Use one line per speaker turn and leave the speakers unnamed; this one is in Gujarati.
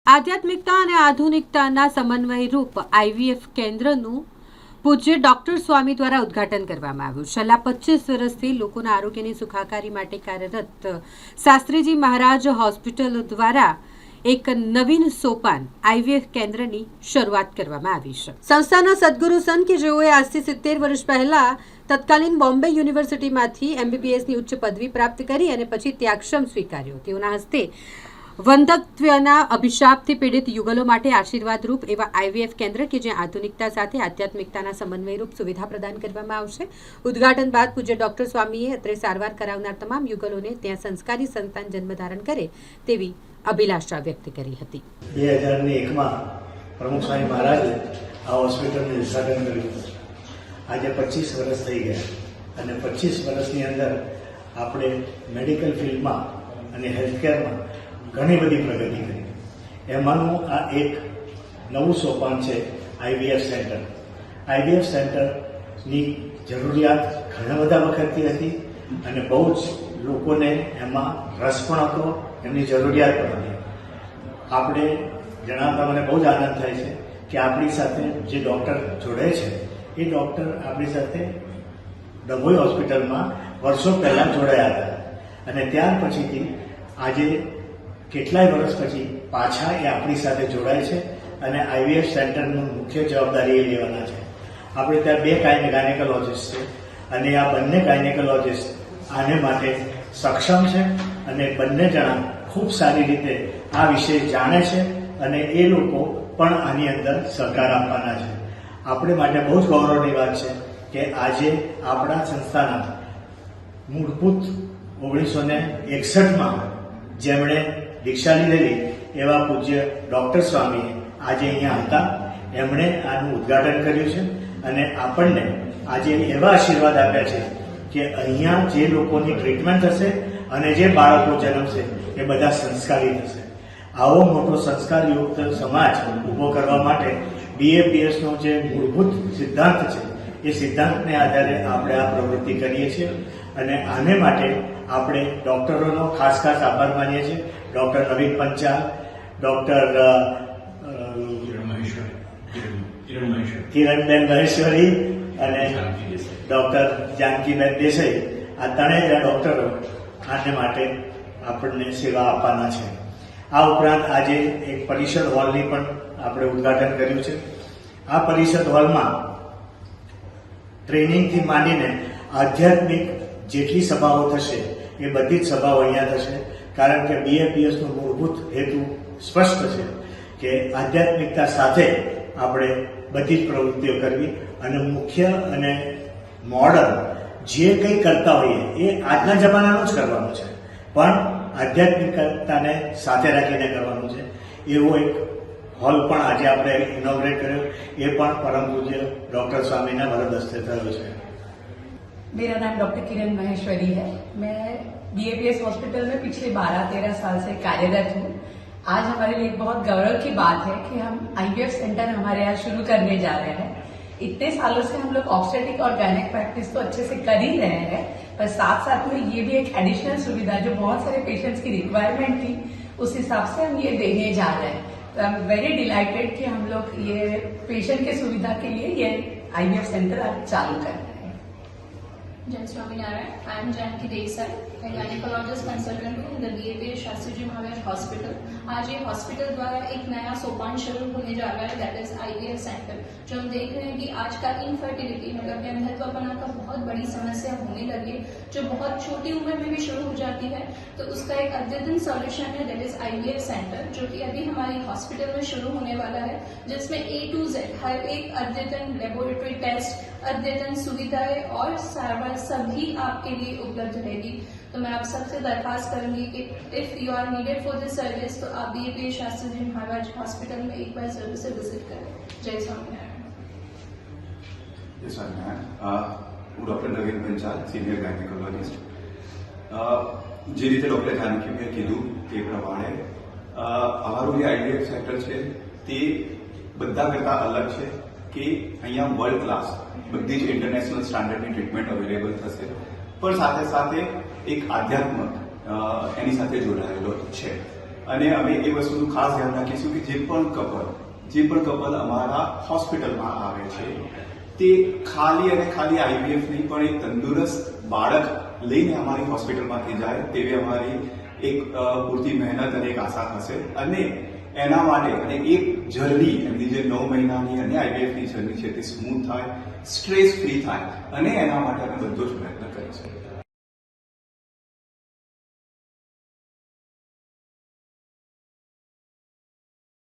આધ્યાત્મિકતા અને આધુનિકતાના સમન્વય રૂપ આઈવીએફ કેન્દ્રનું પૂજ્ય ડોક્ટર સ્વામી દ્વારા ઉદ્ઘાટન કરવામાં આવ્યું. છેલ્લા 25 વર્ષથી લોકોના આરોગ્યની સુખાકારી માટે કાર્યરત શાસ્ત્રીજી મહારાજ હોસ્પિટલ દ્વારા એક નવીન સોપાન આઈવીએફ કેન્દ્રની શરૂઆત કરવામાં આવી છે. સંસ્થાના સદગુરુ સંત કે જેઓએ આજથી 70 વર્ષ પહેલા તત્કાલીન બોમ્બે યુનિવર્સિટીમાંથી એમબીબીએસની ઉચ્ચ પદવી પ્રાપ્ત કરી અને પછી ત્યાગશ્રમ સ્વીકાર્યો. તેઓના હસ્તે વંદત્વના અભિશાપથી પીડિત યુગલો માટે આશીર્વાદરૂપ એવા આઈવીએફ કેન્દ્ર કે જ્યાં આધુનિકતા સાથે આધ્યાત્મિકતાના સમન્વયરૂપ સુવિધા પ્રદાન કરવામાં આવશે. ઉદ્ઘાટન બાદ પૂજ્ય ડોક્ટર સ્વામીએ અત્રે સારવાર કરાવનાર તમામ યુગલોને ત્યાં સંસ્કારી સંતાન જન્મધારણ કરે તેવી અભિલાષા વ્યક્ત કરી હતી.
2001માં પ્રમુખ સ્વામી મહારાજે આ હોસ્પિટલનું ઉદ્ઘાટન કર્યું. આજે 25 વર્ષ થઈ ગયા અને 25 વર્ષની અંદર આપણે મેડિકલ ફિલ્ડમાં અને હેલ્થકેરમાં ઘણી બધી પ્રગતિ કરી. એમાંનું આ એક નવું સોપાન છે આઈવીએફ સેન્ટર. આઈવીએફ સેન્ટરની જરૂરિયાત ઘણા બધા વખતથી હતી અને બહુ જ લોકોને એમાં રસ પણ હતો, એમની જરૂરિયાત પણ હતી. આપણે જણાવતા મને બહુ જ આનંદ થાય છે કે આપણી સાથે જે ડૉક્ટર જોડે છે એ ડૉક્ટર આપણી સાથે ડભોઈ હોસ્પિટલમાં વર્ષો પહેલાં જોડાયા હતા અને ત્યાર પછીથી આજે કેટલાય વર્ષ પછી પાછા એ આપણી સાથે જોડાય છે અને આઈવીએફ સેન્ટરનું મુખ્ય જવાબદારી એ લેવાના છે. આપણે ત્યાં 2 ગાયનેકોલોજીસ્ટ છે અને આ બંને ગાયનેકોલોજીસ્ટ આને માટે સક્ષમ છે અને બંને જણા ખૂબ સારી રીતે આ વિશે જાણે છે અને એ લોકો પણ આની અંદર સહકાર આપવાના છે. આપણે માટે બહુ જ ગૌરવની વાત છે કે આજે આપણા સંસ્થાના મૂળભૂત 1961માં જેમણે દીક્ષા લીધેલી એવા પૂજ્ય ડોક્ટર સ્વામીએ આજે અહીંયા હતા. એમણે આનું ઉદ્ઘાટન કર્યું છે અને આપણને આજે એવા આશીર્વાદ આપ્યા છે કે અહીંયા જે લોકોની ટ્રીટમેન્ટ થશે અને જે બાળકો જન્મશે એ બધા સંસ્કારી થશે. આવો મોટો સંસ્કારયુક્ત સમાજ ઊભો કરવા માટે બીએપીએસનો જે મૂળભૂત સિદ્ધાંત છે એ સિદ્ધાંતને આધારે આપણે આ પ્રવૃત્તિ કરીએ છીએ અને આને માટે આપણે ડૉક્ટરોનો ખાસ આભાર માનીએ છીએ. ડૉક્ટર નવીન પંચાલ, ડૉક્ટર કિરણબેન મહેશ્વરી અને ડૉક્ટર જાનકીબેન દેસાઈ, આ ત્રણેય ડૉક્ટરો આને માટે આપણને સેવા આપવાના છે. આ ઉપરાંત આજે એક પરિષદ હોલની પણ આપણે ઉદ્ઘાટન કર્યું છે. આ પરિષદ હોલમાં ટ્રેનિંગથી માંડીને આધ્યાત્મિક જેટલી સભાઓ થશે એ બધી જ સભાઓ અહીંયા થશે. કારણ કે બીએપીએસનો મૂળભૂત હેતુ સ્પષ્ટ છે કે આધ્યાત્મિકતા સાથે આપણે બધી જ પ્રવૃત્તિઓ કરવી અને મુખ્ય અને મોડર્ન જે કંઈ કરતા હોઈએ એ આજના જમાનાનું જ કરવાનું છે, પણ આધ્યાત્મિકતાને સાથે રાખીને કરવાનું છે. એવો એક હોલ પણ આજે આપણે ઇનોગ્રેટ કર્યો. એ પણ પરમ પૂજ્ય ડૉક્ટર સ્વામીના વરદ હસ્તે થયો છે.
मेरा नाम डॉक्टर किरण महेश्वरी है. मैं बीएपीएस हॉस्पिटल में पिछले 12-13 साल से कार्यरत हूँ. आज हमारे लिए बहुत गौरव की बात है कि हम आईवीएफ सेंटर हमारे यहाँ शुरू करने जा रहे हैं. इतने सालों से हम लोग ऑब्स्टेटिक और गायनेक प्रैक्टिस तो अच्छे से कर ही रहे हैं, पर साथ साथ में ये भी एक एडिशनल सुविधा जो बहुत सारे पेशेंट्स की रिक्वायरमेंट थी उस हिसाब से हम ये देने जा रहे हैं. तो आई एम वेरी डिलाइटेड कि हम लोग ये पेशेंट के सुविधा के लिए ये आईवीएफ सेंटर आज चालू कर रहे हैं.
जय Swaminarayan. I am Janaki Desai, gynaecologist consultant हूँ in the BAPS Shastriji Maharaj hospital. आज ये हॉस्पिटल द्वारा एक नया सोपान शुरू होने जा रहा है, दैट इज आईवीएफ सेंटर. जो हम देख रहे हैं कि आज का इनफर्टिलिटी मतलब कि अंधत्वपना का बहुत बड़ी समस्या होने लगी है, जो बहुत छोटी उम्र में भी शुरू हो जाती है. तो उसका एक अद्यतन सॉल्यूशन है, दैट इज आईवीएफ सेंटर, जो कि अभी हमारी हॉस्पिटल में शुरू होने वाला है, जिसमें A to Z हर एक अद्यतन लेबोरेटरी टेस्ट, अद्यतन सुविधाएं और सारवार सभी आपके लिए उपलब्ध रहेगी. तो मैं आप सबसे दरख्वास्त करूंगी कि if you are needed for this service तो आप बीएपीएस शास्त्रीजी महाराज हॉस्पिटल में एक बार जरूर से विजिट करें. जय स्वामीनारायण.
जय स्वामीनारायण. હું ડૉક્ટર નવીન પંચાલ, સિનિયર ગાયનેકોલોજીસ્ટ. જે રીતે ડૉક્ટર જાનકીભાઈએ કીધું તે પ્રમાણે અમારું જે આઈવીએફ સેન્ટર છે તે બધા કરતાં અલગ છે કે અહીંયા વર્લ્ડ ક્લાસ બધી જ ઇન્ટરનેશનલ સ્ટાન્ડર્ડની ટ્રીટમેન્ટ અવેલેબલ થશે, પણ સાથે સાથે એક આધ્યાત્મ એની સાથે જોડાયેલો છે. અને અમે એ વસ્તુનું ખાસ ધ્યાન રાખીશું કે જે પણ કપલ અમારા હોસ્પિટલમાં આવે છે તે ખાલી અને ખાલી આઈવીએફ નહીં પણ એક તંદુરસ્ત બાળક લઈને અમારી હોસ્પિટલમાંથી જાય તેવી અમારી એક પૂરતી મહેનત અને એક આશા હશે. અને એના માટે અને એક જર્ની એમની જે 9 મહિનાની અને આઈવીએફની જર્ની છે તે સ્મૂથ થાય, સ્ટ્રેસ ફ્રી થાય અને એના માટે અમે બધો જ પ્રયત્ન કરીશું.